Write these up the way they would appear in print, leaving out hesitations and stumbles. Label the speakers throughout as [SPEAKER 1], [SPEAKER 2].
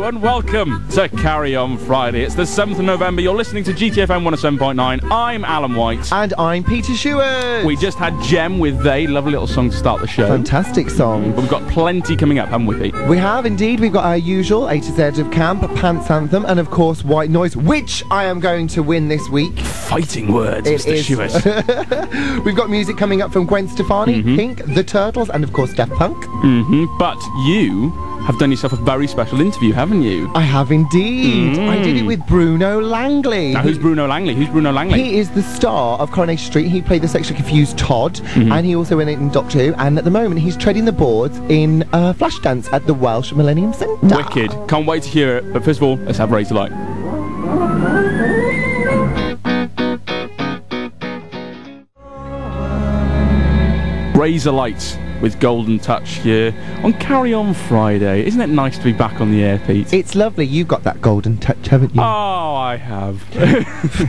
[SPEAKER 1] and welcome to Carry On Friday. It's the 7th of November. You're listening to GTFM 107.9. I'm Alan White.
[SPEAKER 2] And I'm Peter Sheward.
[SPEAKER 1] We just had Gem with They. Lovely little song to start the show.
[SPEAKER 2] Fantastic song.
[SPEAKER 1] We've got plenty coming up, haven't we, Pete?
[SPEAKER 2] We have indeed. We've got our usual A to Z of Camp, Pants Anthem, and of course White Noise, which I am going to win this week.
[SPEAKER 1] Fighting words, Mr. Sheward.
[SPEAKER 2] We've got music coming up from Gwen Stefani, Pink, The Turtles, and of course Daft Punk.
[SPEAKER 1] But you have done yourself a very special interview, haven't you?
[SPEAKER 2] I have indeed. I did it with Bruno Langley.
[SPEAKER 1] Now, who's Bruno Langley? Who's Bruno Langley?
[SPEAKER 2] He is the star of Coronation Street. He played the sexually confused Todd, and he also went in Doctor Who, and at the moment he's treading the boards in Flashdance at the Welsh Millennium Centre.
[SPEAKER 1] Wicked. Can't wait to hear it, but first of all, let's have Razor Light. Razor Light with Golden Touch here on Carry On Friday. Isn't it nice to be back on the air, Pete?
[SPEAKER 2] It's lovely. You've got that golden touch, haven't you?
[SPEAKER 1] Oh, I have.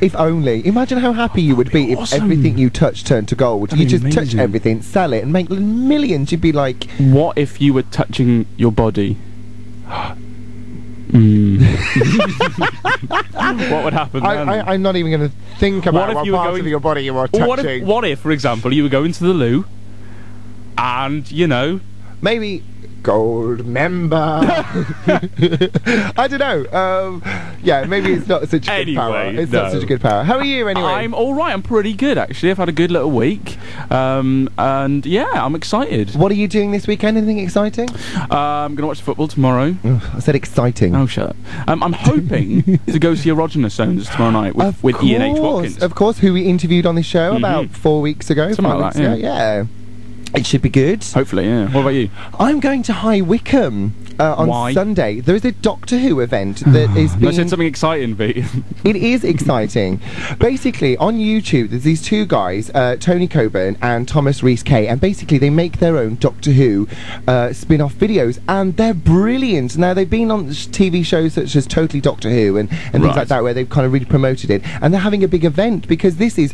[SPEAKER 2] If only. Imagine how happy you would be if everything you touch turned to gold. You just touch everything, sell it, and make millions. You'd be like...
[SPEAKER 1] What if you were touching your body? What would happen then?
[SPEAKER 2] I'm not even going to think about what part of your body you are touching.
[SPEAKER 1] What if, for example, you were going to the loo and, you know...
[SPEAKER 2] Maybe... Gold member. I don't know. Yeah, maybe it's not such a good power. It's not such a good power. How are you anyway?
[SPEAKER 1] I'm all right. I'm pretty good actually. I've had a good little week, and yeah, I'm excited.
[SPEAKER 2] What are you doing this weekend? Anything exciting?
[SPEAKER 1] I'm gonna watch the football tomorrow.
[SPEAKER 2] I said exciting.
[SPEAKER 1] Oh, shut up. I'm hoping to go see Erogenous Zones tomorrow night with Ian H. Watkins.
[SPEAKER 2] Of course, who we interviewed on this show about 4 weeks ago.
[SPEAKER 1] Something like that,
[SPEAKER 2] yeah. It should be good.
[SPEAKER 1] Hopefully, yeah. What about you?
[SPEAKER 2] I'm going to High Wycombe on Sunday. There is a Doctor Who event that is being...
[SPEAKER 1] I said something exciting, Pete.
[SPEAKER 2] It is exciting. Basically, on YouTube, there's these two guys, Tony Coburn and Thomas Rhys-Kay, and basically they make their own Doctor Who spin-off videos, and they're brilliant. Now, they've been on TV shows such as Totally Doctor Who and things like that, where they've kind of really promoted it, and they're having a big event because this is...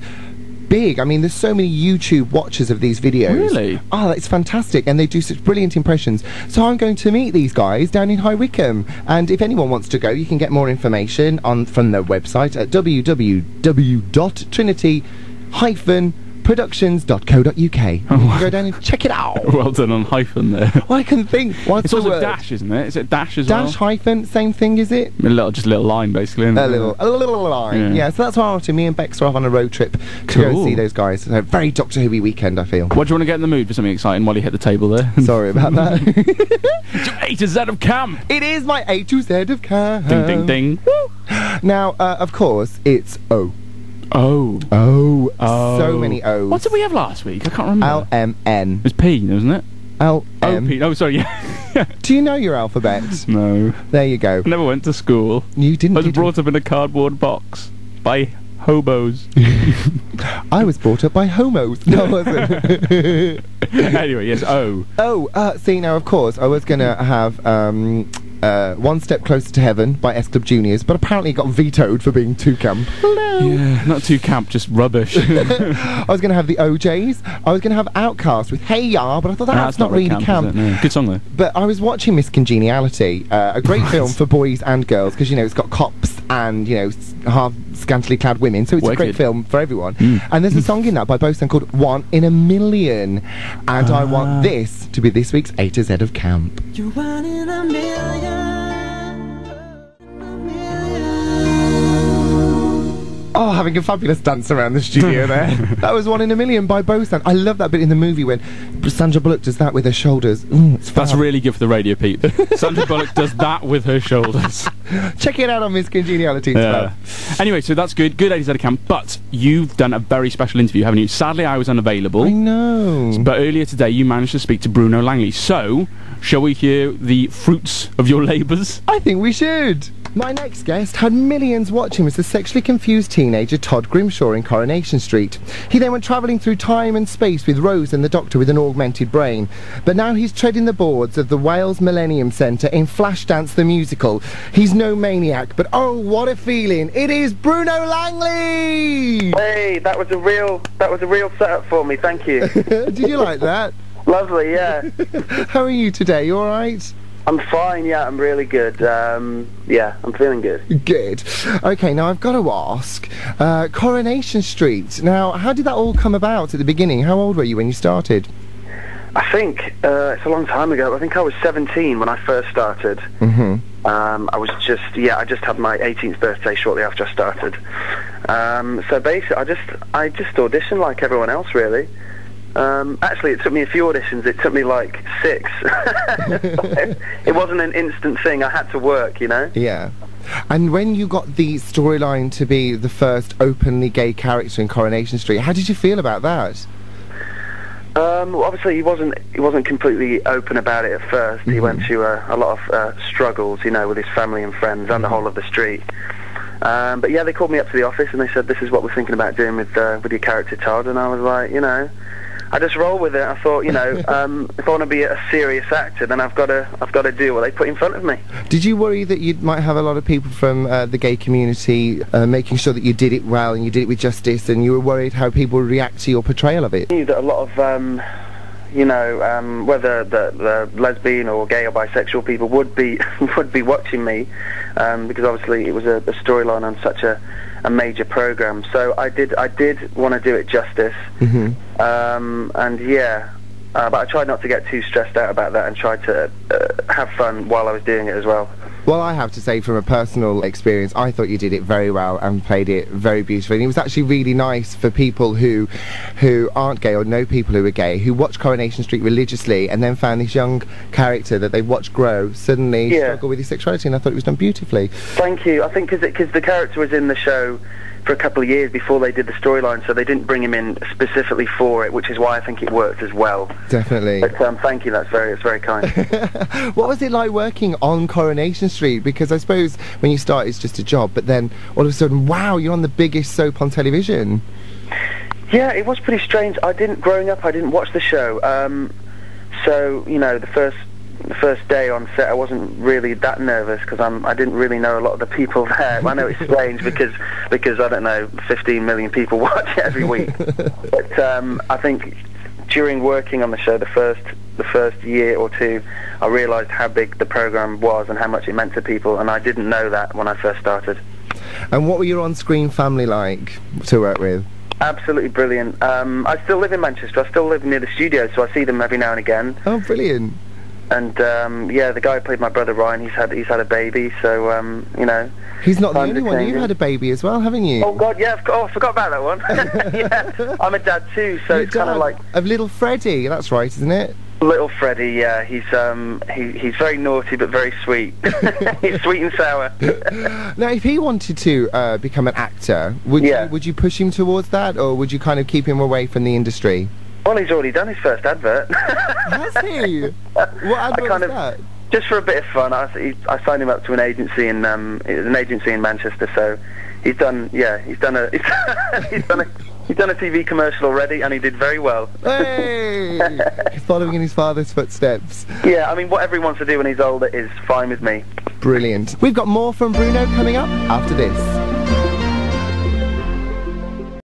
[SPEAKER 2] big. I mean, there's so many YouTube watchers of these videos.
[SPEAKER 1] Really?
[SPEAKER 2] Oh, it's fantastic, and they do such brilliant impressions. So I'm going to meet these guys down in High Wycombe, and if anyone wants to go, you can get more information from their website at www.trinity-productions.co.uk. You can go down and check it out.
[SPEAKER 1] Well done on hyphen there.
[SPEAKER 2] Well, I can think. What's
[SPEAKER 1] it's
[SPEAKER 2] the
[SPEAKER 1] also
[SPEAKER 2] word?
[SPEAKER 1] dash, isn't it? Is it dash as well?
[SPEAKER 2] Dash hyphen, same thing, is it?
[SPEAKER 1] Just a little line, basically.
[SPEAKER 2] A little line. Yeah, so that's why me and Bex are off on a road trip to go see those guys. So very Doctor Who-y weekend, I feel.
[SPEAKER 1] What do you want to get in the mood for something exciting while you hit the table there?
[SPEAKER 2] Sorry about that.
[SPEAKER 1] It's your A to Z of camp.
[SPEAKER 2] It is my A to Z of camp.
[SPEAKER 1] Ding, ding, ding. Woo.
[SPEAKER 2] Now, of course, it's O.
[SPEAKER 1] Oh.
[SPEAKER 2] So many O's.
[SPEAKER 1] What did we have last week? I can't remember.
[SPEAKER 2] L-M-N.
[SPEAKER 1] It was P, wasn't it?
[SPEAKER 2] L-M.
[SPEAKER 1] P. Oh, sorry, yeah.
[SPEAKER 2] Do you know your alphabet?
[SPEAKER 1] No.
[SPEAKER 2] There you go.
[SPEAKER 1] I never went to school.
[SPEAKER 2] You didn't?
[SPEAKER 1] I was brought up in a cardboard box by hobos.
[SPEAKER 2] I was brought up by homos. No, I wasn't.
[SPEAKER 1] Anyway, yes, O.
[SPEAKER 2] See, now, of course, I was going to have... One Step Closer to Heaven by S Club Juniors, but apparently it got vetoed for being too camp. Hello.
[SPEAKER 1] Yeah, not too camp, just rubbish.
[SPEAKER 2] I was going to have the OJs. I was going to have Outcast with Hey Ya, but I thought that's not really camp.
[SPEAKER 1] No. Good song though.
[SPEAKER 2] But I was watching Miss Congeniality, a great film for boys and girls, because, you know, it's got cops and, you know, half scantily clad women, so it's a great film for everyone. And there's a song in that by Bosan called One in a Million, and I want this to be this week's A to Z of camp.
[SPEAKER 3] You're one in a million.
[SPEAKER 2] Oh, having a fabulous dance around the studio there. That was One in a Million by Bosan. I love that bit in the movie when Sandra Bullock does that with her shoulders.
[SPEAKER 1] That's really good for the radio, Pete. Sandra Bullock does that with her shoulders.
[SPEAKER 2] Check it out on Miss Congeniality.
[SPEAKER 1] Anyway, so that's good. Good ladies at a camp. But you've done a very special interview, haven't you? Sadly, I was unavailable.
[SPEAKER 2] I know.
[SPEAKER 1] But earlier today, you managed to speak to Bruno Langley. So, shall we hear the fruits of your labours?
[SPEAKER 2] I think we should. My next guest had millions watching as the sexually confused teenager Todd Grimshaw in Coronation Street. He then went travelling through time and space with Rose and the Doctor with an augmented brain. But now he's treading the boards of the Wales Millennium Centre in Flashdance the Musical. He's no maniac, but oh, what a feeling. It is Bruno Langley!
[SPEAKER 4] Hey, that was a real setup for me, thank you.
[SPEAKER 2] Did you like that?
[SPEAKER 4] Lovely, yeah.
[SPEAKER 2] How are you today? You alright?
[SPEAKER 4] I'm fine, yeah, I'm really good. Yeah, I'm feeling good.
[SPEAKER 2] Good. Okay, now I've got to ask, Coronation Street. Now, how did that all come about at the beginning? How old were you when you started?
[SPEAKER 4] I think it's a long time ago. I think I was 17 when I first started.
[SPEAKER 2] Mm-hmm.
[SPEAKER 4] I was just, I just had my 18th birthday shortly after I started. So basically, I just auditioned like everyone else, really. Actually, it took me a few auditions. It took me like 6. It wasn't an instant thing. I had to work, you know?
[SPEAKER 2] Yeah. And when you got the storyline to be the first openly gay character in Coronation Street, how did you feel about that?
[SPEAKER 4] Well, obviously, he wasn't completely open about it at first.
[SPEAKER 2] Mm-hmm.
[SPEAKER 4] He went through a lot of struggles, you know, with his family and friends and the whole of the street. But yeah, they called me up to the office and they said, "This is what we're thinking about doing with your character, Todd." And I was like, you know, I just roll with it. I thought, you know, if I want to be a serious actor, then I've got to do what they put in front of me.
[SPEAKER 2] Did you worry that you might have a lot of people from the gay community making sure that you did it well and you did it with justice, and you were worried how people would react to your portrayal of it?
[SPEAKER 4] I knew that a lot of, you know, whether the lesbian or gay or bisexual people would be watching me, because obviously it was a storyline on such a major program. So I did want to do it justice.
[SPEAKER 2] Mm-hmm.
[SPEAKER 4] And yeah, but I tried not to get too stressed out about that and tried to have fun while I was doing it as well.
[SPEAKER 2] Well, I have to say, from a personal experience, I thought you did it very well and played it very beautifully. And it was actually really nice for people who aren't gay or know people who are gay, who watch Coronation Street religiously and then found this young character that they've watched grow suddenly struggle with his sexuality, and I thought it was done beautifully.
[SPEAKER 4] Thank you. I think because the character was in the show for a couple of years before they did the storyline, so they didn't bring him in specifically for it, which is why I think it worked as well.
[SPEAKER 2] Definitely.
[SPEAKER 4] But thank you, it's very kind.
[SPEAKER 2] What was it like working on Coronation Street? Because I suppose when you start it's just a job, but then all of a sudden, wow, you're on the biggest soap on television.
[SPEAKER 4] Yeah, it was pretty strange. Growing up, I didn't watch the show. So, you know, the first day on set, I wasn't really that nervous because I didn't really know a lot of the people there. I know it's strange because I don't know, 15 million people watch it every week. But I think during working on the show, the first year or two, I realised how big the programme was and how much it meant to people, and I didn't know that when I first started.
[SPEAKER 2] And what were your on-screen family like to work with?
[SPEAKER 4] Absolutely brilliant. I still live in Manchester. I still live near the studio, so I see them every now and again.
[SPEAKER 2] Oh, brilliant.
[SPEAKER 4] And yeah, the guy who played my brother Ryan, he's had a baby, so you know.
[SPEAKER 2] He's not the only one. You've had a baby as well, haven't you?
[SPEAKER 4] Oh God, yeah. I forgot about that one. Yeah, I'm a dad too, so it's kind of like
[SPEAKER 2] of little Freddie. That's right, isn't it?
[SPEAKER 4] Little Freddie, yeah. He's very naughty but very sweet. He's sweet and sour.
[SPEAKER 2] Now, if he wanted to become an actor, would you push him towards that, or would you kind of keep him away from the industry?
[SPEAKER 4] Well, he's already done his first advert.
[SPEAKER 2] Has he? What advert was that?
[SPEAKER 4] Just for a bit of fun, I signed him up to an agency in Manchester. So he's done a TV commercial already, and he did very well.
[SPEAKER 2] Hey, following in his father's footsteps.
[SPEAKER 4] Yeah, I mean, whatever he wants to do when he's older is fine with me.
[SPEAKER 2] Brilliant. We've got more from Bruno coming up after this.